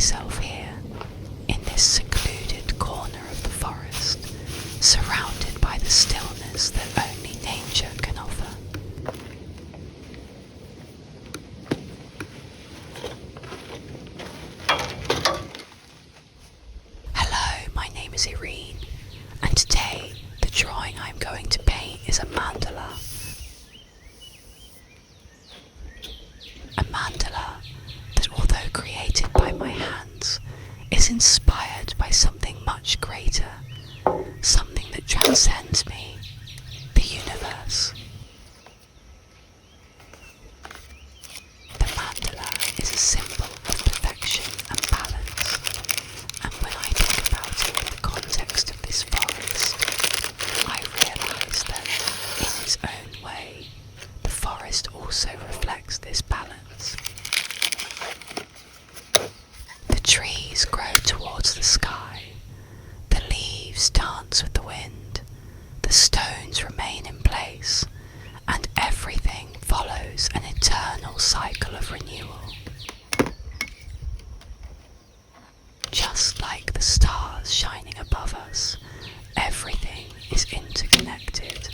myself here, in this secluded corner of the forest, surrounded by the stillness that only nature can offer. Hello, my name is Irene, and today the drawing I'm going to paint is a mandala. A mandala that, although created by my hands, is inspired by something much greater, something that transcends me, the universe. The mandala is a symbol of perfection and balance, and when I think about it in the context of this forest, I realise that, in its own way, the forest also reflects this balance. The trees grow towards the sky, the leaves dance with the wind, the stones remain in place, and everything follows an eternal cycle of renewal. Just like the stars shining above us, everything is interconnected.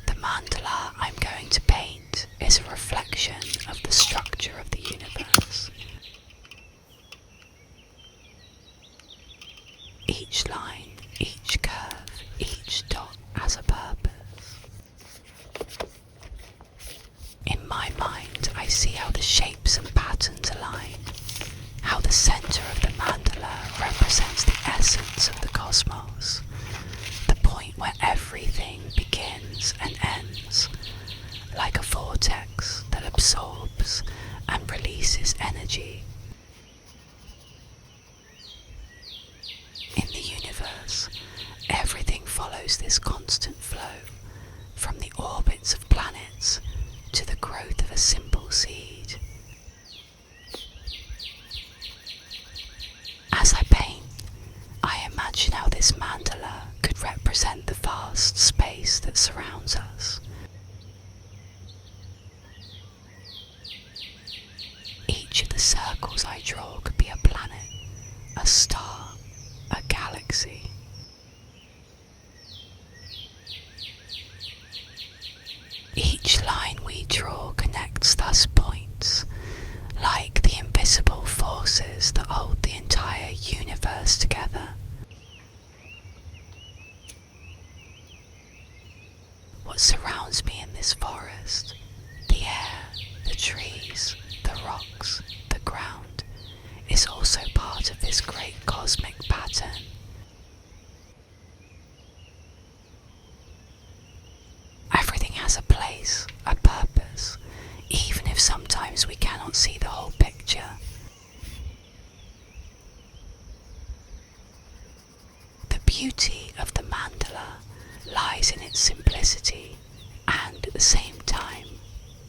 The mandala I'm going to paint is a reflection of the structure of the universe. Each line, each curve, each dot has a purpose. In my mind, I see how the shapes and patterns align, how the center of the mandala represents the essence of the cosmos, the point where everything begins and ends, like a vortex that absorbs and releases energy. In the universe, everything follows this constant flow, from the orbits of planets to the growth of a simple seed. As I paint, I imagine how this mandala could represent the vast space that surrounds us. Each of the circles I draw could be a planet, a star, a galaxy. Each line we draw connects thus points, like the invisible forces that hold the entire universe together. What surrounds me in this forest, the air, the trees, the rocks, the ground, is also part of this great cosmic pattern. Everything has a place, a purpose, even if sometimes we cannot see the whole picture. The beauty of the mandala lies in its simplicity and, at the same time,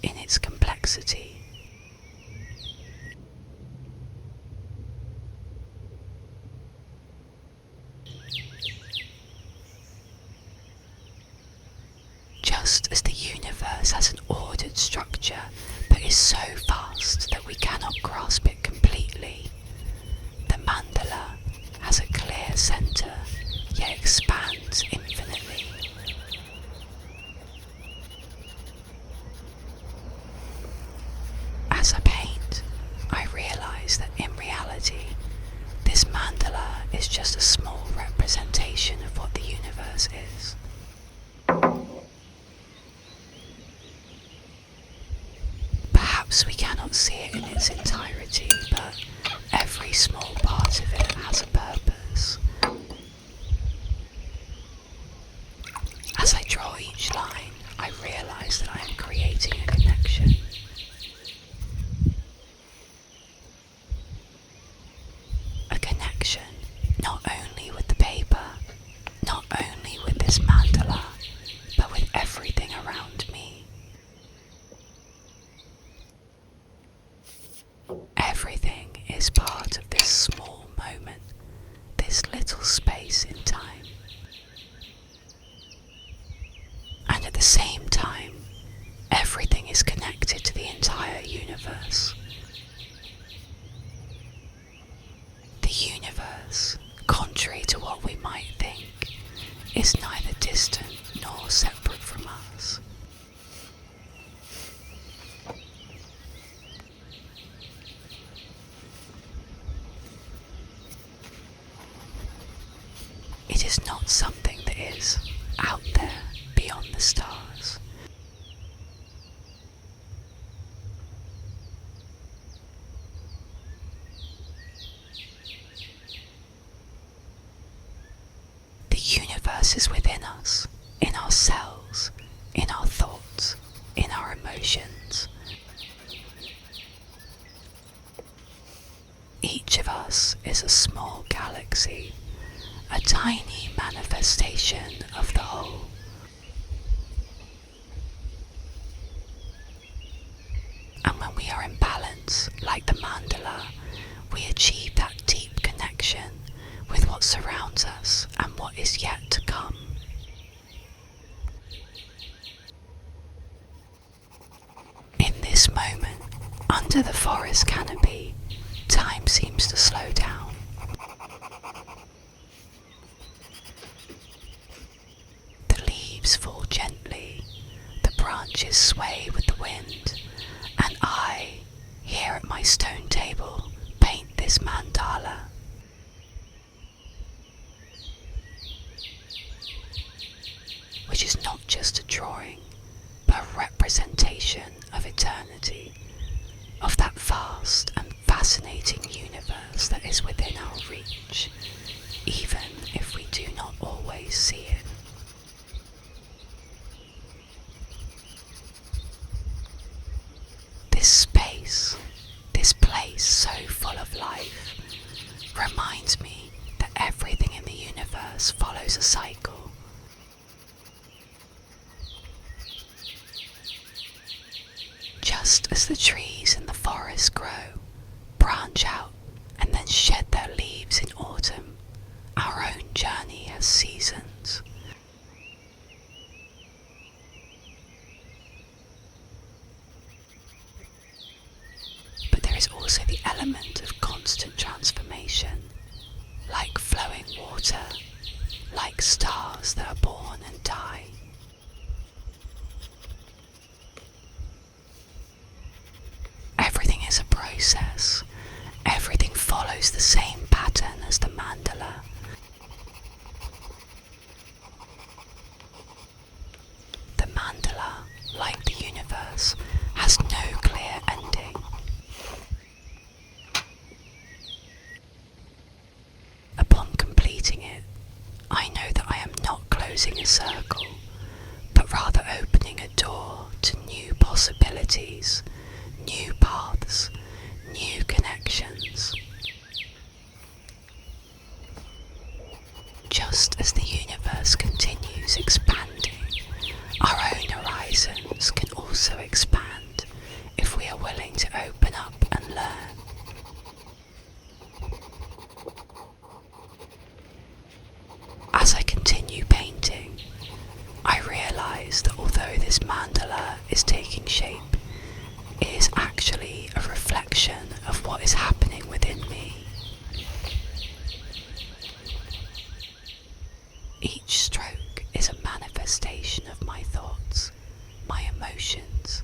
in its complexity. Just as the universe has an ordered structure but is so vast that we cannot grasp it completely, the mandala has a clear center yet expands infinitely. As I paint, I realize that in reality, this mandala is just a small representation of what the universe is. Perhaps we cannot see it in its entirety, but every small part of it has a purpose. As I draw each line, I realize that I am creating a connection. A connection not only with the paper, not only with this mandala, but with everything around me. Everything is part of this small moment, this little space in time. And at the same time, everything everything is connected to the entire universe. The universe, contrary to what we might think, is neither distant nor separate from us. It is not something that is out there beyond the stars. The universe is within us, in our cells, in our thoughts, in our emotions. Each of us is a small galaxy, a tiny manifestation of the whole. And when we are in balance, like the mandala, we achieve that deep connection with what surrounds us and what is yet to come. In this moment, under the forest canopy, time seems to slow down. The leaves fall gently, the branches sway with the wind, and I, here at my stone table, paint this mandala. Which is not just a drawing, but a representation of eternity, of that vast and fascinating universe that is within our reach, even if we do not always see it. This space, this place so full of life, reminds me that everything in the universe follows a cycle. Just as the trees in the forest grow, branch out, and then shed their leaves in autumn, our own journey has seasons. But there is also the element of constant transformation, like flowing water, like stars that are born and die. Everything is a process. Everything follows the same pattern as the mandala. The mandala, like the universe, has no clear ending. Upon completing it, I know that I am not closing a circle, but rather opening a door to new possibilities, new paths, new connections. Just as the universe continues expanding, our own horizons can also expand if we are willing to open up and learn. As I continue painting, I realise that although this mandala is taking shape, it is actually a reflection of what is happening within me. Each stroke is a manifestation of my thoughts, my emotions,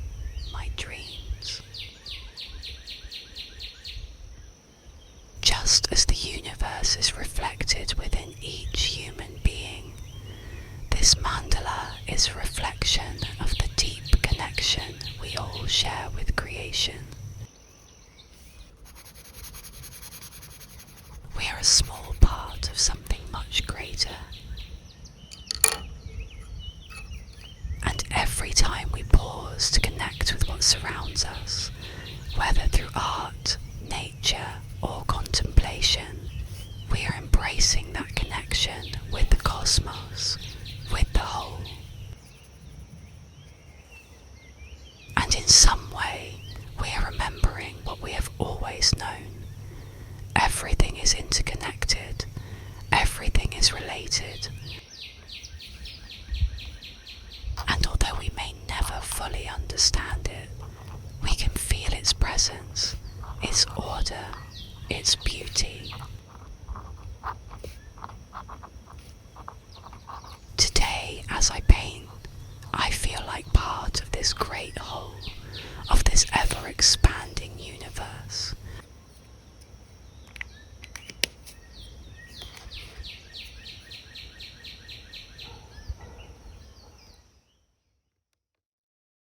my dreams. Just as the universe is reflected within each human being, this mandala is a reflection of the deep connection we all share with creation. We are a small part of something much greater. And every time we pause to connect with what surrounds us, whether through art, nature, or contemplation, we are embracing that connection with the cosmos, with the whole. And in some way, we are remembering what we have always known. Everything is interconnected. Everything is related. And although we may never fully understand understand it, we can feel its presence, its order, its beauty. Today, as I paint, I feel like part of this great whole, of this ever-expanding universe,